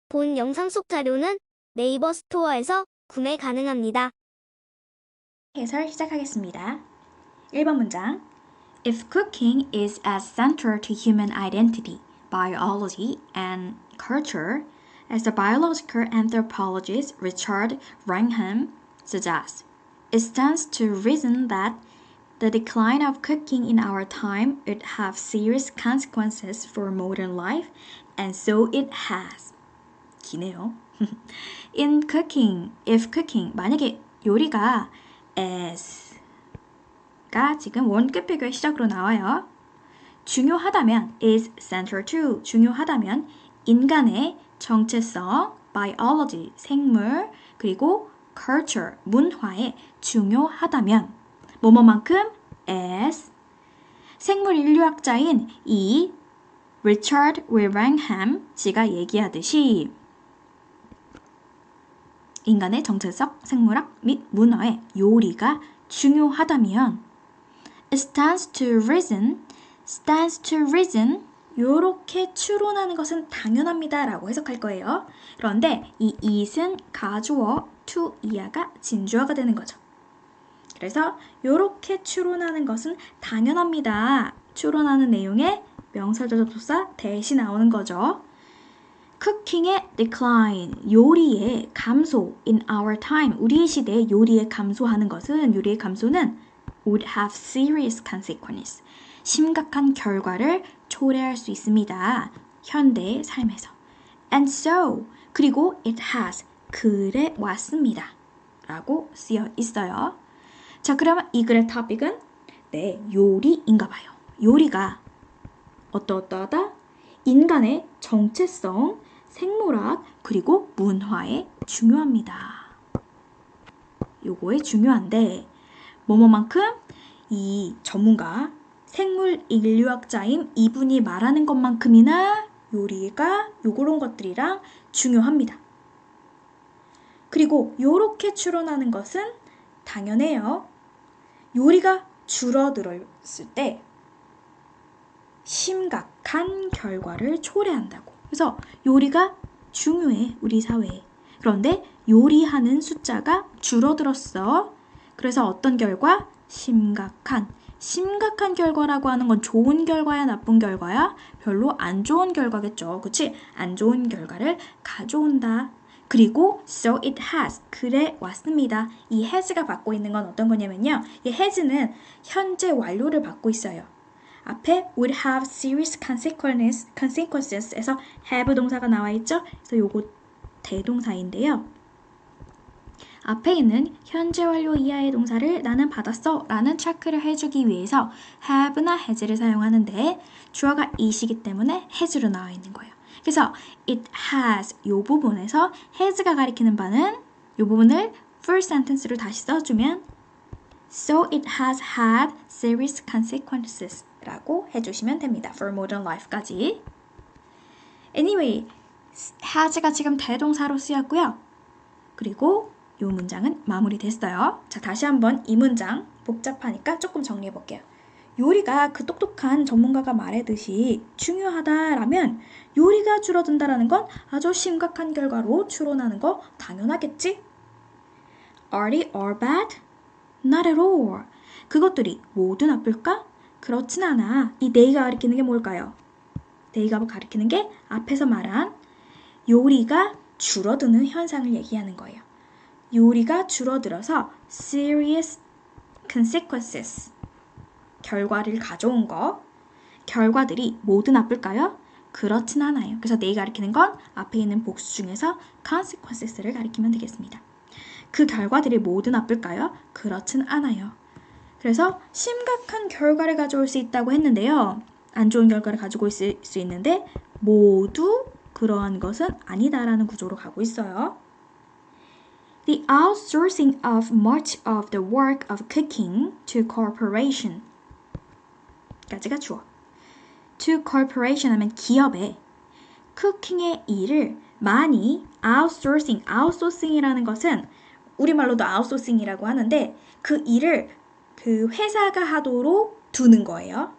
본 영상 속 자료는 네이버 스토어에서 구매 가능합니다. 해설 시작하겠습니다. 1번 문장. If cooking is as central to human identity, biology, and culture as the biological anthropologist Richard Wrangham suggests, it stands to reason that the decline of cooking in our time would have serious consequences for modern life, and so it has. 기네요. In cooking, if cooking, 만약에 요리가 as가 지금 원급비교의 시작으로 나와요. 중요하다면 is central to, 중요하다면 인간의 정체성, biology, 생물, 그리고 culture, 문화에 중요하다면 뭐뭐만큼 as 생물 인류학자인 이 리처드 윌랭햄 씨가 얘기하듯이 인간의 정체성, 생물학 및 문화에 요리가 중요하다면 stands to reason 요렇게 추론하는 것은 당연합니다 라고 해석할 거예요. 그런데 이 it은 가주어 to 이하가 진주어가 되는 거죠. 그래서 요렇게 추론하는 것은 당연합니다. 추론하는 내용에 명사조접소사 대신 나오는 거죠. 쿠킹의 decline, 요리의 감소 in our time, 우리 시대의 요리의 감소하는 것은, 요리의 감소는 would have serious consequences, 심각한 결과를 초래할 수 있습니다. 현대의 삶에서. And so, 그리고 it has, 그래 왔습니다. 라고 쓰여 있어요. 자, 그러면 이 글의 토픽은 요리인가 봐요. 요리가 어떠하다? 인간의 정체성, 생물학, 그리고 문화에 중요합니다. 요거에 중요한데 뭐뭐만큼 이 전문가, 생물 인류학자인 이분이 말하는 것만큼이나 요리가 요런 것들이랑 중요합니다. 그리고 요렇게 추론하는 것은 당연해요. 요리가 줄어들었을 때 심각한 결과를 초래한다고. 그래서 요리가 중요해, 우리 사회에. 그런데 요리하는 숫자가 줄어들었어. 그래서 어떤 결과? 심각한 결과라고 하는 건 좋은 결과야, 나쁜 결과야? 별로 안 좋은 결과겠죠. 그치? 안 좋은 결과를 가져온다. 그리고 so it has, 그래 왔습니다. 이 has가 받고 있는 건 어떤 거냐면요. 이 has는 현재 완료를 받고 있어요. 앞에 would have serious consequences에서 have 동사가 나와 있죠. 그래서 요거 대동사인데요. 앞에 있는 현재 완료 이하의 동사를 나는 받았어 라는 체크를 해주기 위해서 have나 has를 사용하는데 주어가 it이기 때문에 has로 나와 있는 거예요. 그래서 it has 요 부분에서 has가 가리키는 바는 요 부분을 full sentence로 다시 써주면 so it has had serious consequences 라고 해주시면 됩니다. For modern life까지. Anyway, has가 지금 대동사로 쓰였고요. 그리고 이 문장은 마무리됐어요. 자, 다시 한번 이 문장 복잡하니까 조금 정리해볼게요. 요리가 그 똑똑한 전문가가 말했듯이 중요하다라면 요리가 줄어든다라는 건 아주 심각한 결과로 추론하는 거 당연하겠지? Are they all bad? Not at all. 그것들이 모두 나쁠까? 그렇진 않아. 이 they가 가리키는 게 뭘까요? they가 가리키는 게 앞에서 말한 요리가 줄어드는 현상을 얘기하는 거예요. 요리가 줄어들어서 serious consequences, 결과를 가져온 거, 결과들이 모두 나쁠까요? 그렇진 않아요. 그래서 they가 가리키는 건 앞에 있는 복수 중에서 consequences를 가리키면 되겠습니다. 그 결과들이 모두 나쁠까요? 그렇진 않아요. 그래서 심각한 결과를 가져올 수 있다고 했는데요. 안 좋은 결과를 가지고 있을 수 있는데 모두 그러한 것은 아니다라는 구조로 가고 있어요. The outsourcing of much of the work of cooking to corporation 까지가 주어. To corporation 하면 기업에 쿠킹의 일을 많이 outsourcing이라는 것은 우리말로도 outsourcing이라고 하는데 그 일을 그 회사가 하도록 두는 거예요.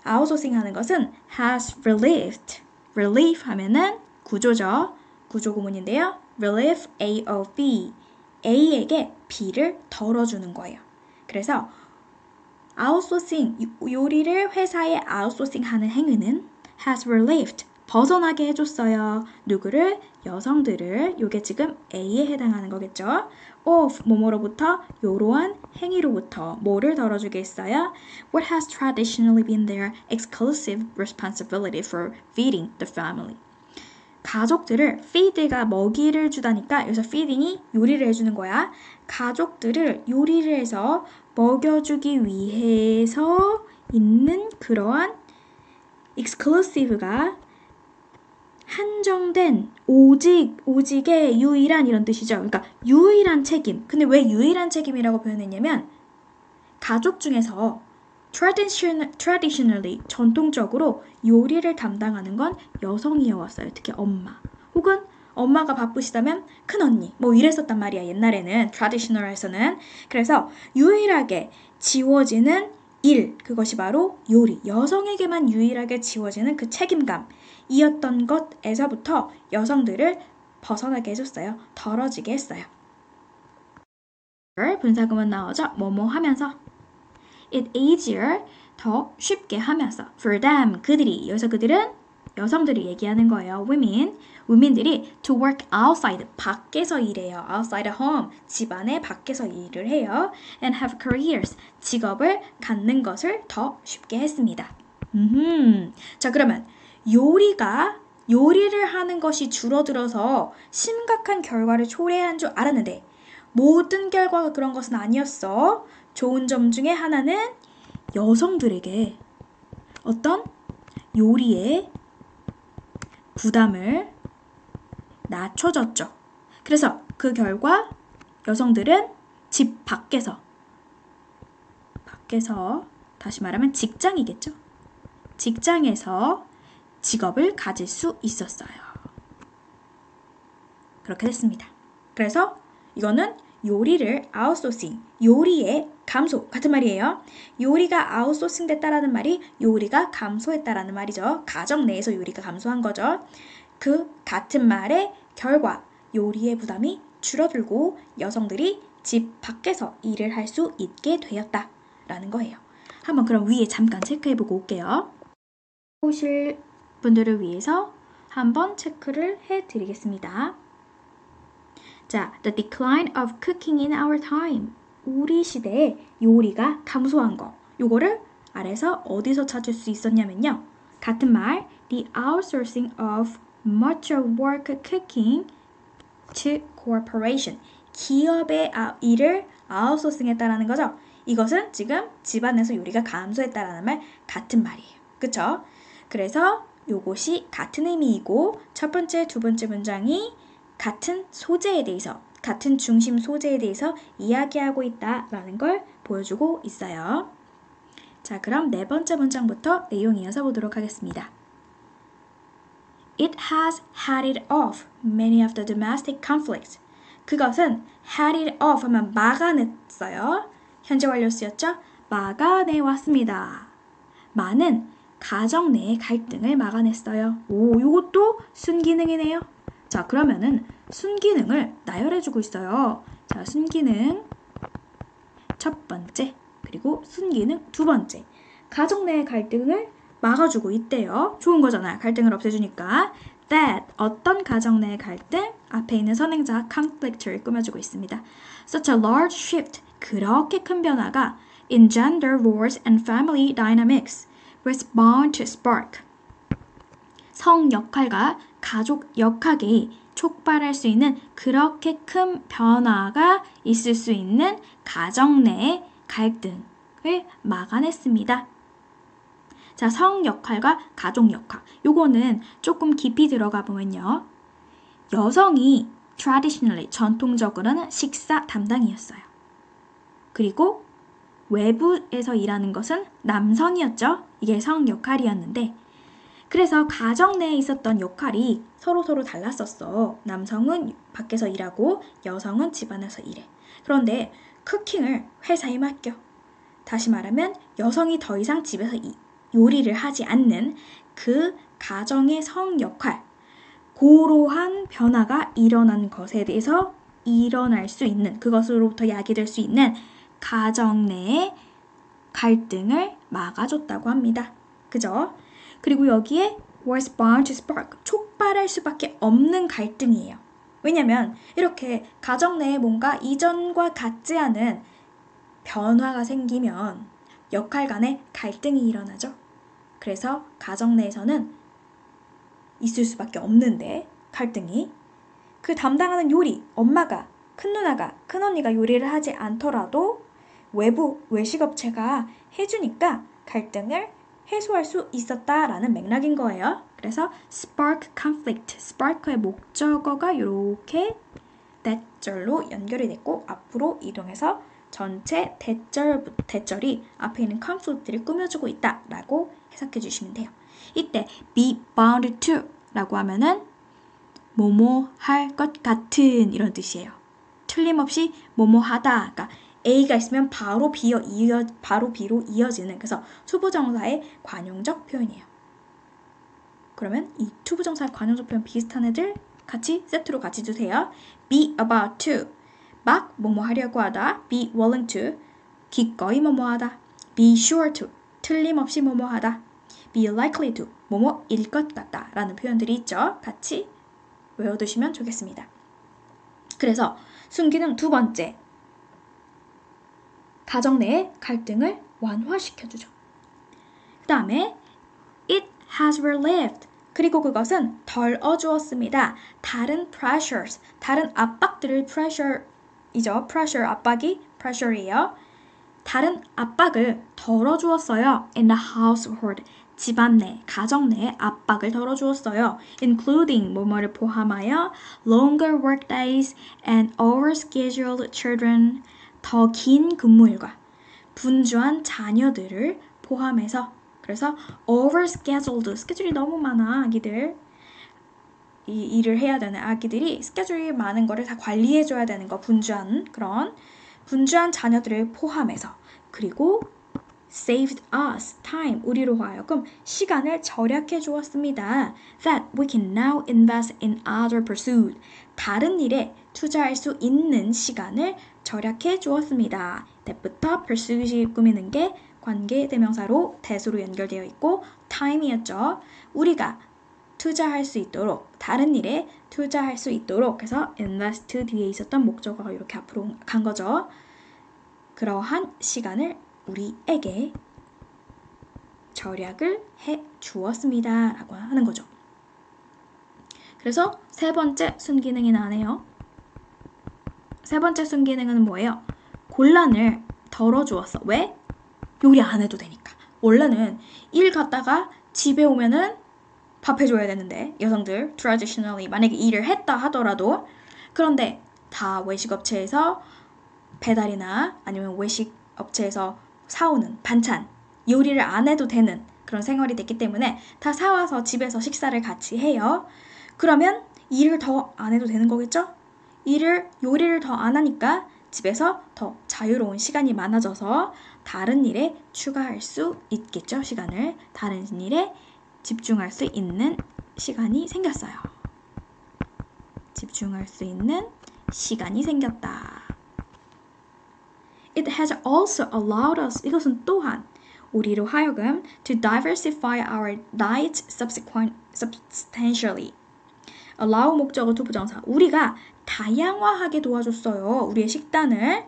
outsourcing 하는 것은 has relief 하면은 구조죠. 구조구문인데요. relieve A of B. A에게 B를 덜어주는 거예요. 그래서 아웃소싱, 요리를 회사에 아웃소싱하는 행위는 has relieved, 벗어나게 해줬어요. 누구를? 여성들을. 요게 지금 A에 해당하는 거겠죠. of, 뭐뭐로부터, 요러한 행위로부터 뭐를 덜어주게 했어요? What has traditionally been their exclusive responsibility for feeding the family. 가족들을 feed가 먹이를 주다니까 여기서 feeding이 요리를 해주는 거야. 가족들을 요리를 해서 먹여주기 위해서 있는 그러한 exclusive가 한정된 오직의 유일한 이런 뜻이죠. 그러니까 유일한 책임. 근데 왜 유일한 책임이라고 표현했냐면 가족 중에서 traditionally 전통적으로 요리를 담당하는 건 여성이어왔어요. 특히 엄마. 혹은 엄마가 바쁘시다면 큰언니. 뭐 이랬었단 말이야. 옛날에는 traditional에서는. 그래서 유일하게 지워지는 일, 그것이 바로 요리. 여성에게만 유일하게 지워지는 그 책임감이었던 것에서부터 여성들을 벗어나게 해줬어요. 덜어지게 했어요. 분사구문 나오죠? 뭐뭐 하면서. It easier, 더 쉽게 하면서. For them, 그들이. 여기서 그들은 여성들이 얘기하는 거예요. women들이 to work outside, 밖에서 일해요. outside home, 집안의 밖에서 일을 해요. and have careers, 직업을 갖는 것을 더 쉽게 했습니다. 자, 그러면 요리를 하는 것이 줄어들어서 심각한 결과를 초래한 줄 알았는데 모든 결과가 그런 것은 아니었어. 좋은 점 중에 하나는 여성들에게 어떤 요리의 부담을 낮춰줬죠. 그래서 그 결과 여성들은 집 밖에서 다시 말하면 직장이겠죠. 직장에서 직업을 가질 수 있었어요. 그렇게 됐습니다. 그래서 이거는 요리를 아웃소싱, 요리의 감소 같은 말이에요. 요리가 아웃소싱 됐다라는 말이 요리가 감소했다라는 말이죠. 가정 내에서 요리가 감소한 거죠. 그 같은 말의 결과, 요리의 부담이 줄어들고 여성들이 집 밖에서 일을 할 수 있게 되었다라는 거예요. 한번 그럼 위에 잠깐 체크해보고 올게요. 보실 분들을 위해서 한번 체크를 해드리겠습니다. 자, the decline of cooking in our time. 우리 시대에 요리가 감소한 거. 요거를 아래서 어디서 찾을 수 있었냐면요. 같은 말, the outsourcing of much of work cooking to corporation. 기업의 일을 아웃소싱했다라는 거죠. 이것은 지금 집안에서 요리가 감소했다라는 말 같은 말이에요. 그쵸? 그래서 요것이 같은 의미이고 첫 번째, 두 번째 문장이 같은 소재에 대해서, 같은 중심 소재에 대해서 이야기하고 있다라는 걸 보여주고 있어요. 자, 그럼 네 번째 문장부터 내용 이어서 보도록 하겠습니다. It has headed off many of the domestic conflicts. 그것은 headed off 하면 막아냈어요. 현재 완료 쓰였죠? 막아내왔습니다. 많은 가정 내의 갈등을 막아냈어요. 오, 요것도 순기능이네요. 자, 그러면은 순기능을 나열해주고 있어요. 자, 순기능 첫 번째, 그리고 순기능 두 번째. 가정 내의 갈등을 막아주고 있대요. 좋은 거잖아요. 갈등을 없애주니까. That, 어떤 가정 내의 갈등? 앞에 있는 선행자 conflict를 꾸며주고 있습니다. Such a large shift, 그렇게 큰 변화가 in gender roles and family dynamics was bound to spark. 성 역할과 가족 역학이 촉발할 수 있는 그렇게 큰 변화가 있을 수 있는 가정 내의 갈등을 막아냈습니다. 자, 성 역할과 가족 역할. 요거는 조금 깊이 들어가 보면요. 여성이 traditionally, 전통적으로는 식사 담당이었어요. 그리고 외부에서 일하는 것은 남성이었죠. 이게 성 역할이었는데 그래서 가정 내에 있었던 역할이 서로 달랐었어. 남성은 밖에서 일하고 여성은 집안에서 일해. 그런데 쿠킹을 회사에 맡겨. 다시 말하면 여성이 더 이상 집에서 요리를 하지 않는 그 가정의 성 역할, 고로한 변화가 일어난 것에 대해서 일어날 수 있는, 그것으로부터 야기될 수 있는 가정 내의 갈등을 막아줬다고 합니다. 그죠? 그리고 여기에 was bound to spark, 촉발할 수밖에 없는 갈등이에요. 왜냐면 이렇게 가정 내에 뭔가 이전과 같지 않은 변화가 생기면 역할 간의 갈등이 일어나죠. 그래서 가정 내에서는 있을 수밖에 없는데 갈등이, 그 담당하는 요리, 엄마가, 큰 누나가, 큰 언니가 요리를 하지 않더라도 외부 외식업체가 해주니까 갈등을 해소할 수 있었다라는 맥락인 거예요. 그래서 spark conflict, spark의 목적어가 이렇게 대절로 연결이 됐고 앞으로 이동해서 전체 대절이 앞에 있는 conflict를 꾸며주고 있다라고 해석해 주시면 돼요. 이때 be bound to 라고 하면은 뭐뭐 할 것 같은 이런 뜻이에요. 틀림없이 뭐뭐 하다. 그러니까 A가 있으면 바로 B로 이어지는, 그래서 투부정사의 관용적 표현이에요. 그러면 이 투부정사의 관용적 표현 비슷한 애들 같이 세트로 같이 주세요. be about to, 막 뭐뭐 하려고 하다. be willing to, 기꺼이 뭐뭐 하다. be sure to, 틀림없이 뭐뭐 하다. be likely to, 뭐뭐일 것 같다 라는 표현들이 있죠. 같이 외워두시면 좋겠습니다. 그래서 순기능 두 번째, 가정 내의 갈등을 완화시켜주죠. 그 다음에 it has relieved, 그리고 그것은 덜 어주었습니다. 다른 pressures, 다른 압박들을 pressure이죠. pressure, 압박이 pressure이에요. 다른 압박을 덜어주었어요. in the household, 집안 내, 가정 내의 압박을 덜어주었어요. including, 뭐뭐를 포함하여 longer work days and overscheduled children, 더 긴 근무일과 분주한 자녀들을 포함해서, 그래서 overscheduled, 스케줄이 너무 많아 아기들, 이 일을 해야 되는 아기들이 스케줄이 많은 거를 다 관리해줘야 되는 거, 분주한 자녀들을 포함해서, 그리고 saved us time, 우리로 하여금 시간을 절약해 주었습니다. that we can now invest in other pursuit, 다른 일에 투자할 수 있는 시간을 절약해 주었습니다. that부터 pursuit이 꾸미는 게 관계대명사로 대수로 연결되어 있고 time이었죠. 우리가 투자할 수 있도록, 다른 일에 투자할 수 있도록 해서 invest 뒤에 있었던 목적어가 이렇게 앞으로 간 거죠. 그러한 시간을 우리에게 절약을 해 주었습니다 라고 하는 거죠. 그래서 세 번째 순기능이 나네요. 세 번째 순기능은 뭐예요? 곤란을 덜어주었어. 왜? 요리 안 해도 되니까. 원래는 일 갔다가 집에 오면은 밥 해줘야 되는데, 여성들 traditionally 만약에 일을 했다 하더라도, 그런데 다 외식업체에서 배달이나 아니면 외식업체에서 사오는 반찬, 요리를 안 해도 되는 그런 생활이 됐기 때문에 다 사와서 집에서 식사를 같이 해요. 그러면 일을 더 안 해도 되는 거겠죠? 요리를 더 안 하니까 집에서 더 자유로운 시간이 많아져서 다른 일에 추가할 수 있겠죠. 시간을 다른 일에 집중할 수 있는 시간이 생겼어요. 집중할 수 있는 시간이 생겼다. It has also allowed us, 이것은 또한 우리로 하여금 to diversify our diet substantially. allow 목적어 투부정사, 우리가 다양화하게 도와줬어요. 우리의 식단을.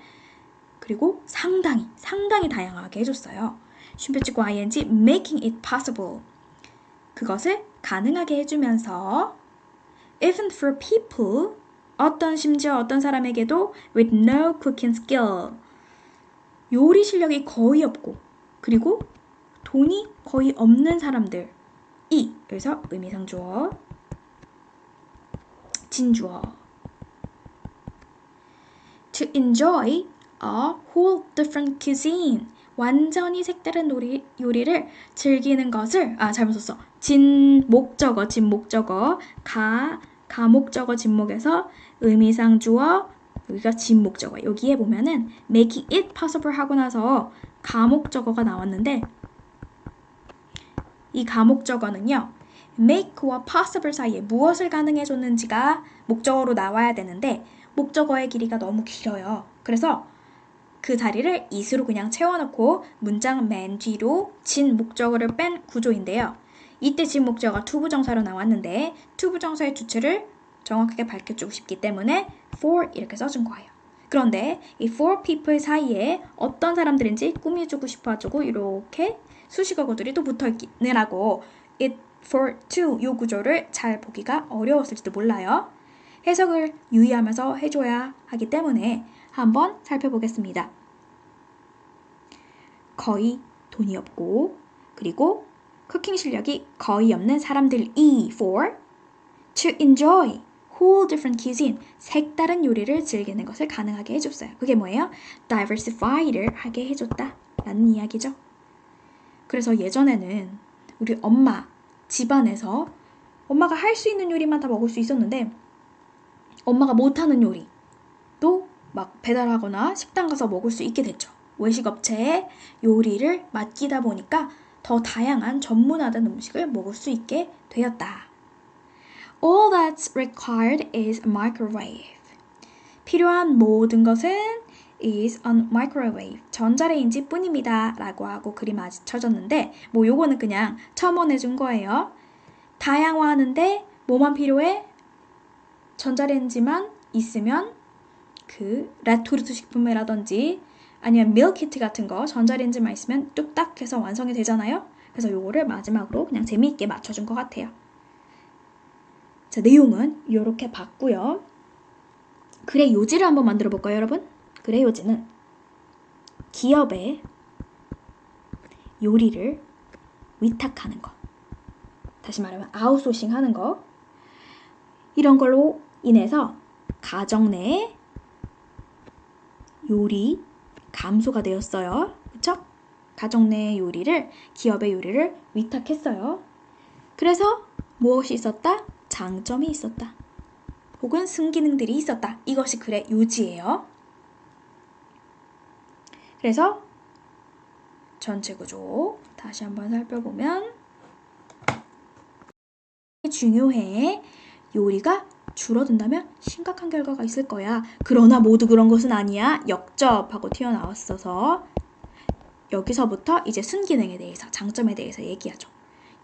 그리고 상당히 다양하게 해줬어요. 쉼표 찍고 ing, making it possible, 그것을 가능하게 해주면서 even for people, 심지어 어떤 사람에게도 with no cooking skill, 요리 실력이 거의 없고 그리고 돈이 거의 없는 사람들이, 여기서 의미상주어, 진주어, to enjoy a whole different cuisine, 완전히 색다른 요리를 즐기는 것을, 잘못 썼어. 진목적어, 가목적어 진목에서 의미상주어, 여기가 진목적어. 여기에 보면은 making it possible 하고 나서 가목적어가 나왔는데, 이 가목적어는요, make와 possible 사이에 무엇을 가능해줬는지가 목적어로 나와야 되는데 목적어의 길이가 너무 길어요. 그래서 그 자리를 is로 그냥 채워놓고 문장 맨 뒤로 진 목적어를 뺀 구조인데요. 이때 진 목적어가 투부정사로 나왔는데 투부정사의 주체를 정확하게 밝혀주고 싶기 때문에 for 이렇게 써준 거예요. 그런데 이 for people 사이에 어떤 사람들인지 꾸며주고 싶어가지고 이렇게 수식어구들이 또 붙어있느라고 it for two 이 구조를 잘 보기가 어려웠을지도 몰라요. 해석을 유의하면서 해줘야 하기 때문에 한번 살펴보겠습니다. 거의 돈이 없고 그리고 쿠킹 실력이 거의 없는 사람들이 for to enjoy whole different cuisine 색다른 요리를 즐기는 것을 가능하게 해줬어요. 그게 뭐예요? diversify를 하게 해줬다 라는 이야기죠. 그래서 예전에는 우리 엄마 집안에서 엄마가 할 수 있는 요리만 다 먹을 수 있었는데 엄마가 못하는 요리도 막 배달하거나 식당 가서 먹을 수 있게 됐죠. 외식업체의 요리를 맡기다 보니까 더 다양한 전문화된 음식을 먹을 수 있게 되었다. All that's required is a microwave. 필요한 모든 것은 is a microwave. 전자레인지 뿐입니다. 라고 하고 그림 아직 쳐졌는데 뭐 요거는 그냥 첨언해 준 거예요. 다양화하는데 뭐만 필요해? 전자레인지만 있으면 그 레토르트 식품이라든지 아니면 밀키트 같은 거 전자레인지만 있으면 뚝딱 해서 완성이 되잖아요. 그래서 요거를 마지막으로 그냥 재미있게 맞춰준 것 같아요. 자, 내용은 이렇게 봤고요. 글의 요지를 한번 만들어 볼까요, 여러분? 글의 요지는 기업에 요리를 위탁하는 거. 다시 말하면 아웃소싱 하는 거. 이런 걸로 인해서 가정 내에 요리 감소가 되었어요. 그쵸? 가정 내 요리를, 기업의 요리를 위탁했어요. 그래서 무엇이 있었다? 장점이 있었다. 혹은 순기능들이 있었다. 이것이 글의 요지예요. 그래서 전체 구조 다시 한번 살펴보면 중요해. 요리가 줄어든다면 심각한 결과가 있을 거야. 그러나 모두 그런 것은 아니야. 역접하고 튀어나왔어서 여기서부터 이제 순기능에 대해서, 장점에 대해서 얘기하죠.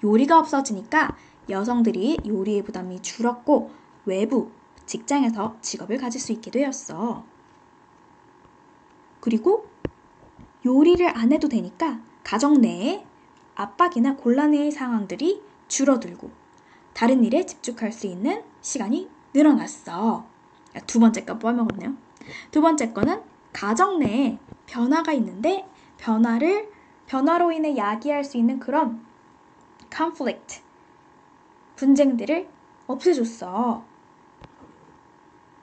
요리가 없어지니까 여성들이 요리의 부담이 줄었고 외부 직장에서 직업을 가질 수 있게 되었어. 그리고 요리를 안 해도 되니까 가정 내에 압박이나 곤란의 상황들이 줄어들고 다른 일에 집중할 수 있는 시간이 늘어났어. 두 번째 거 빼먹었네요. 두 번째 거는 가정 내에 변화가 있는데 변화로 인해 야기할 수 있는 그런 conflict, 분쟁들을 없애줬어.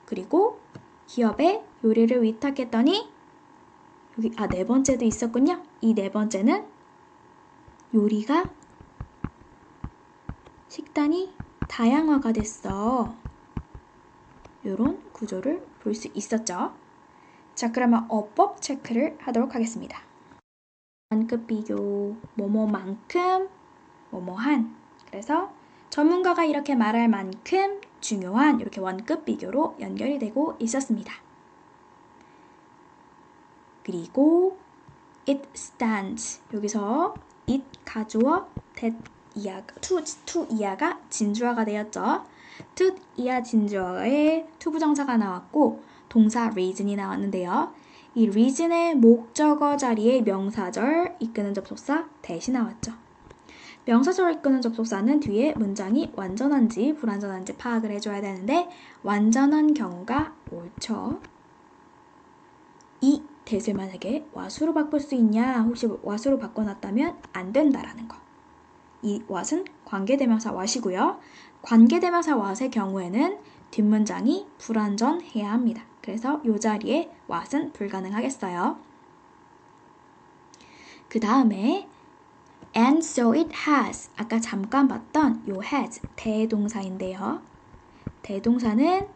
그리고 기업에 요리를 위탁했더니 여기 네 번째도 있었군요. 이 네 번째는 요리가 식단이 다양화가 됐어. 이런 구조를 볼 수 있었죠. 자, 그러면 어법 체크를 하도록 하겠습니다. 완급 비교, 뭐뭐만큼, 뭐뭐한. 그래서 전문가가 이렇게 말할 만큼 중요한 이렇게 원급 비교로 연결이 되고 있었습니다. 그리고 it stands. 여기서 it 가주어, that 이하가, to 이하가 진주어가 되었죠. to 이하 진주어에 투부정사가 나왔고 동사 reason이 나왔는데요. 이 reason의 목적어 자리에 명사절 이끄는 접속사 대시 나왔죠. 명사절 이끄는 접속사는 뒤에 문장이 완전한지 불완전한지 파악을 해줘야 되는데 완전한 경우가 옳죠. 이 대세 만약에 what으로 바꿀 수 있냐? 혹시 what으로 바꿔놨다면 안 된다라는 거. 이 what은 관계대명사 what이고요. 관계대명사 what의 경우에는 뒷문장이 불완전해야 합니다. 그래서 이 자리에 what은 불가능하겠어요. 그 다음에 and so it has. 아까 잠깐 봤던 요 has 대동사인데요. 대동사는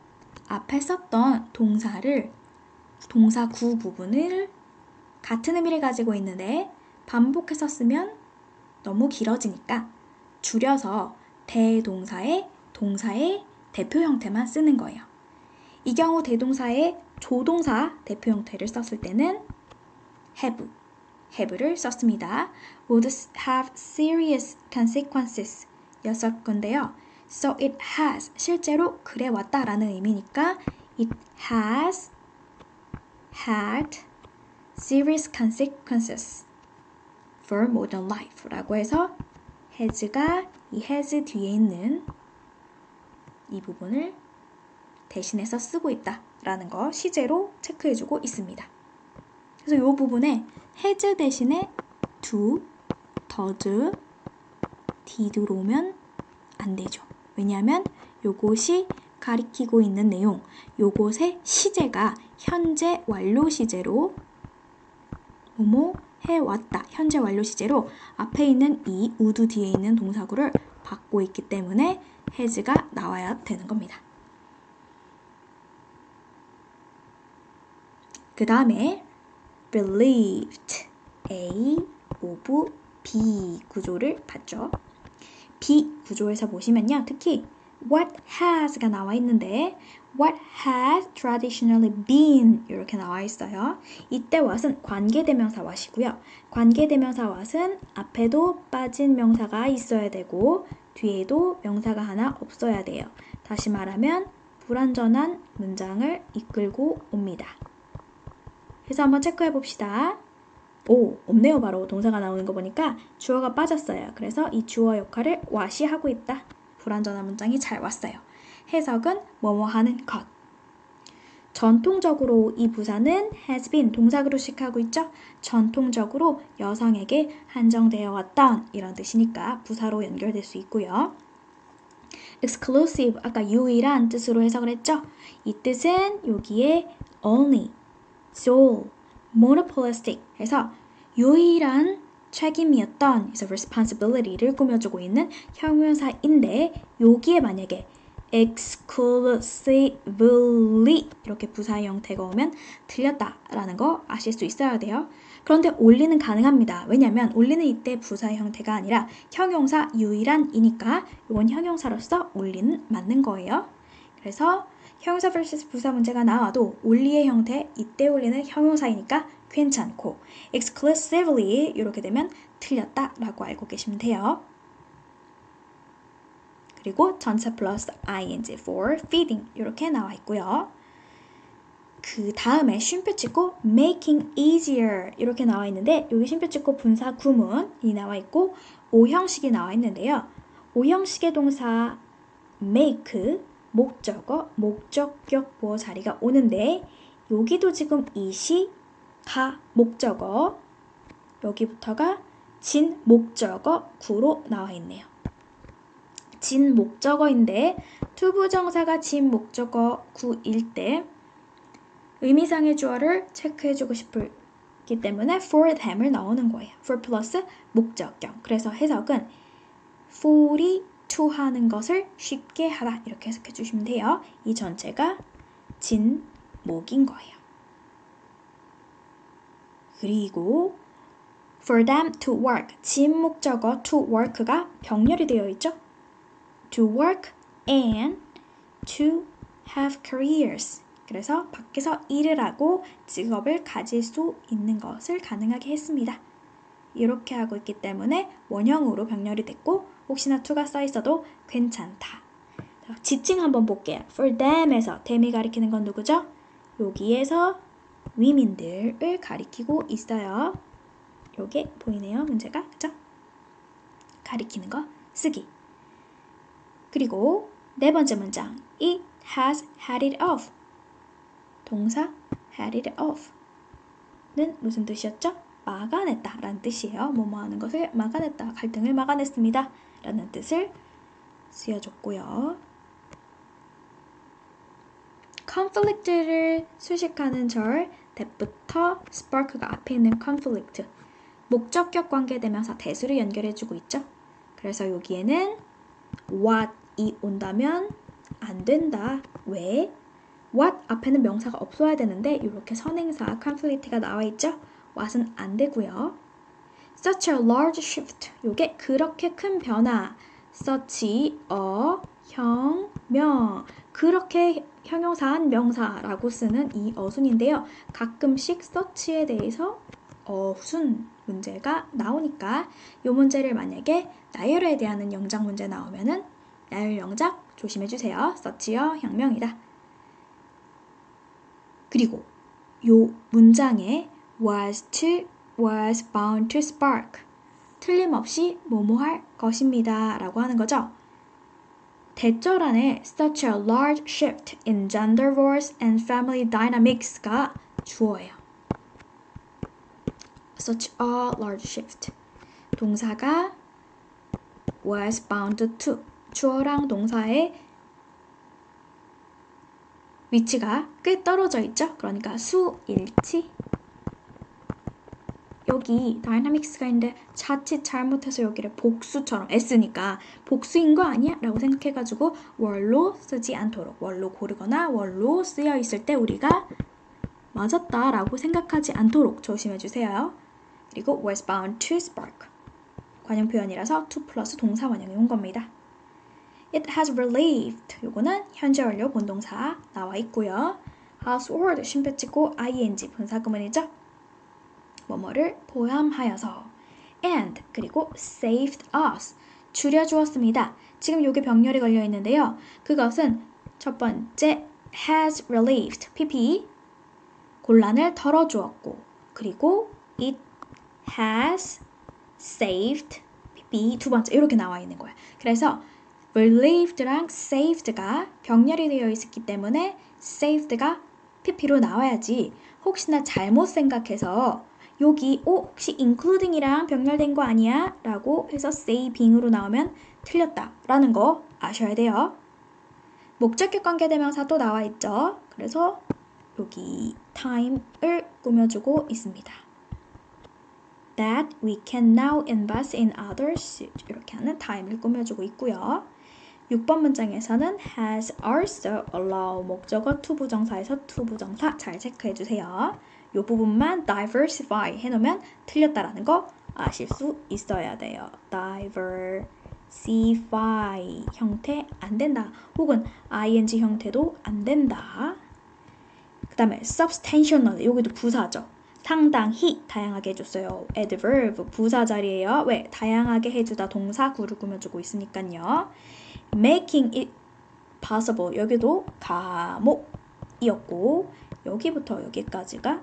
앞에 썼던 동사 구 부분을 같은 의미를 가지고 있는데 반복해서 쓰면 너무 길어지니까 줄여서 대동사의 대표 형태만 쓰는 거예요. 이 경우 대동사의 조동사 대표 형태를 썼을 때는 have를 썼습니다. would have serious consequences 였을 건데요. So it has, 실제로 그래 왔다라는 의미니까 it has had serious consequences for modern life 라고 해서 has가 이 has 뒤에 있는 이 부분을 대신해서 쓰고 있다라는 거 시제로 체크해주고 있습니다. 그래서 이 부분에 has 대신에 do, does, did로 오면 안 되죠. 왜냐하면 요것이 가리키고 있는 내용, 요것의 시제가 현재 완료 시제로 뭐뭐 해왔다. 현재 완료 시제로 앞에 있는 이 would 뒤에 있는 동사구를 받고 있기 때문에 has가 나와야 되는 겁니다. 그 다음에 believed A of B 구조를 봤죠. B 구조에서 보시면요. 특히 what has가 나와 있는데 what has traditionally been 이렇게 나와 있어요. 이때 what은 관계대명사 what이고요. 관계대명사 what은 앞에도 빠진 명사가 있어야 되고 뒤에도 명사가 하나 없어야 돼요. 다시 말하면 불완전한 문장을 이끌고 옵니다. 그래서 한번 체크해 봅시다. 오, 없네요. 바로 동사가 나오는 거 보니까 주어가 빠졌어요. 그래서 이 주어 역할을 what이 하고 있다. 불완전한 문장이 잘 왔어요. 해석은 뭐뭐 하는 것. 전통적으로 이 부사는 has been 동사구로 시작하고 있죠. 전통적으로 여성에게 한정되어 왔던 이런 뜻이니까 부사로 연결될 수 있고요. exclusive 아까 유일한 뜻으로 해석을 했죠. 이 뜻은 여기에 only, sole, monopolistic 해서 유일한 책임이었던 그래서 responsibility를 꾸며주고 있는 형용사인데 여기에 만약에 exclusively 이렇게 부사 형태가 오면 틀렸다라는 거 아실 수 있어야 돼요. 그런데 올리는 가능합니다. 왜냐하면 올리는 이때 부사 형태가 아니라 형용사 유일한이니까 이건 형용사로서 올리는 맞는 거예요. 그래서 형용사 vs 부사 문제가 나와도 올리의 형태 이때 올리는 형용사이니까 괜찮고 exclusively 이렇게 되면 틀렸다라고 알고 계시면 돼요. 그리고 전체 플러스 ing for feeding 이렇게 나와 있고요. 그 다음에 쉼표 찍고 making easier 이렇게 나와 있는데 여기 쉼표 찍고 분사 구문이 나와 있고 오형식이 나와 있는데요. 오형식의 동사 make 목적어, 목적격 보어 자리가 오는데 여기도 지금 이시 가 목적어 여기부터가 진 목적어 구로 나와 있네요. 진 목적어인데 투부정사가 진 목적어 구일 때 의미상의 주어를 체크해주고 싶기 때문에 for them을 넣는 거예요. for 플러스 목적격. 그래서 해석은 for이 to 하는 것을 쉽게 하다 이렇게 해석해 주시면 돼요. 이 전체가 진 목인 거예요. 그리고 for them to work 진 목적어 to work가 병렬이 되어 있죠. to work and to have careers 그래서 밖에서 일을 하고 직업을 가질 수 있는 것을 가능하게 했습니다. 이렇게 하고 있기 때문에 원형으로 병렬이 됐고 혹시나 to가 써 있어도 괜찮다. 지칭 한번 볼게요. for them에서 them이 가리키는 건 누구죠? 여기에서 위민들을 가리키고 있어요. 요게 보이네요. 문제가. 그죠? 가리키는 거 쓰기. 그리고 네 번째 문장. It has had it off. 동사 had it off. 는 무슨 뜻이었죠? 막아냈다 라는 뜻이에요. 뭐뭐 하는 것을 막아냈다. 갈등을 막아냈습니다. 라는 뜻을 쓰여줬고요. conflict를 수식하는 절 that부터 spark가 앞에 있는 conflict 목적격 관계대명사 that으로 연결해주고 있죠. 그래서 여기에는 what이 온다면 안 된다. 왜? what 앞에는 명사가 없어야 되는데 이렇게 선행사 conflict가 나와 있죠. what은 안 되고요. such a large shift 이게 그렇게 큰 변화 such a 혁명. 그렇게 형용사한 명사라고 쓰는 이 어순인데요. 가끔씩 such에 대해서 어순 문제가 나오니까 이 문제를 만약에 나열에 대한 영작 문제 나오면은 나열 영작 조심해 주세요. such a 혁명이다. 그리고 요 문장에 was bound to spark. 틀림없이 뭐뭐할 것입니다 라고 하는 거죠. 대절 안에 such a large shift in gender roles and family dynamics가 주어예요. such a large shift. 동사가 was bound to. 주어랑 동사의 위치가 꽤 떨어져 있죠. 그러니까 수일치. 여기 dynamics가 있는데 자칫 잘못해서 여기를 복수처럼 S니까 복수인 거 아니야? 라고 생각해가지고 월로 쓰지 않도록 월로 고르거나 월로 쓰여 있을 때 우리가 맞았다 라고 생각하지 않도록 조심해주세요. 그리고 was bound to spark. 관용 표현이라서 to 플러스 동사 원형이 온 겁니다. It has relieved. 요거는 현재 완료 본동사 나와 있고요. household 쉼표 찍고 ing 분사구문이죠. 뭐뭐를 포함하여서 and 그리고 saved us 줄여주었습니다. 지금 요게 병렬이 걸려 있는데요. 그것은 첫 번째 has relieved pp 곤란을 덜어주었고 그리고 it has saved pp 두 번째 이렇게 나와 있는 거예요. 그래서 relieved랑 saved가 병렬이 되어 있었기 때문에 saved가 pp로 나와야지 혹시나 잘못 생각해서 여기 혹시 including이랑 병렬된 거 아니야? 라고 해서 saving으로 나오면 틀렸다 라는 거 아셔야 돼요. 목적격 관계대명사 또 나와 있죠. 그래서 여기 time을 꾸며주고 있습니다. That we can now invest in others 이렇게 하는 time을 꾸며주고 있고요. 6번 문장에서는 has also allow 목적어 to 부정사에서 to 부정사 잘 체크해주세요. 이 부분만 diversify 해놓으면 틀렸다라는 거 아실 수 있어야 돼요. diversify 형태 안 된다. 혹은 ing 형태도 안 된다. 그 다음에 substantial 여기도 부사죠. 상당히 다양하게 해줬어요. adverb 부사 자리예요. 왜? 다양하게 해주다 동사 구를 꾸며주고 있으니까요. making it possible 여기도 가목이었고 여기부터 여기까지가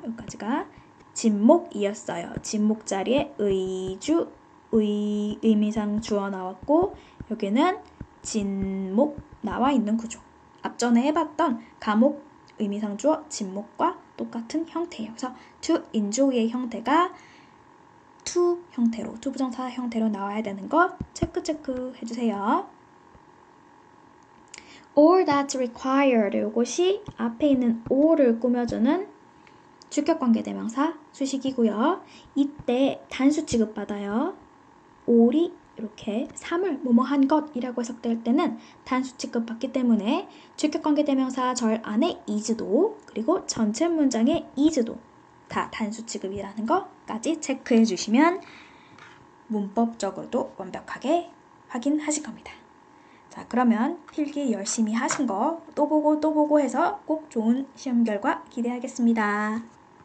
진목이었어요. 진목 자리에 의주 의미상 주어 나왔고 여기는 진목 나와 있는 구조. 앞전에 해봤던 가목 의미상 주어 진목과 똑같은 형태예요. 그래서 to enjoy의 형태가 to 형태로 to 부정사 형태로 나와야 되는 거 체크 해주세요. all that's required 이것이 앞에 있는 all을 꾸며주는 주격관계대명사 수식이고요. 이때 단수 취급받아요. all이 이렇게 사물 뭐뭐한 것이라고 해석될 때는 단수 취급받기 때문에 주격관계대명사 절 안에 is도 그리고 전체 문장의 is도 다 단수 취급이라는 것까지 체크해 주시면 문법적으로도 완벽하게 확인하실 겁니다. 자, 그러면 필기 열심히 하신 거 또 보고 해서 꼭 좋은 시험 결과 기대하겠습니다.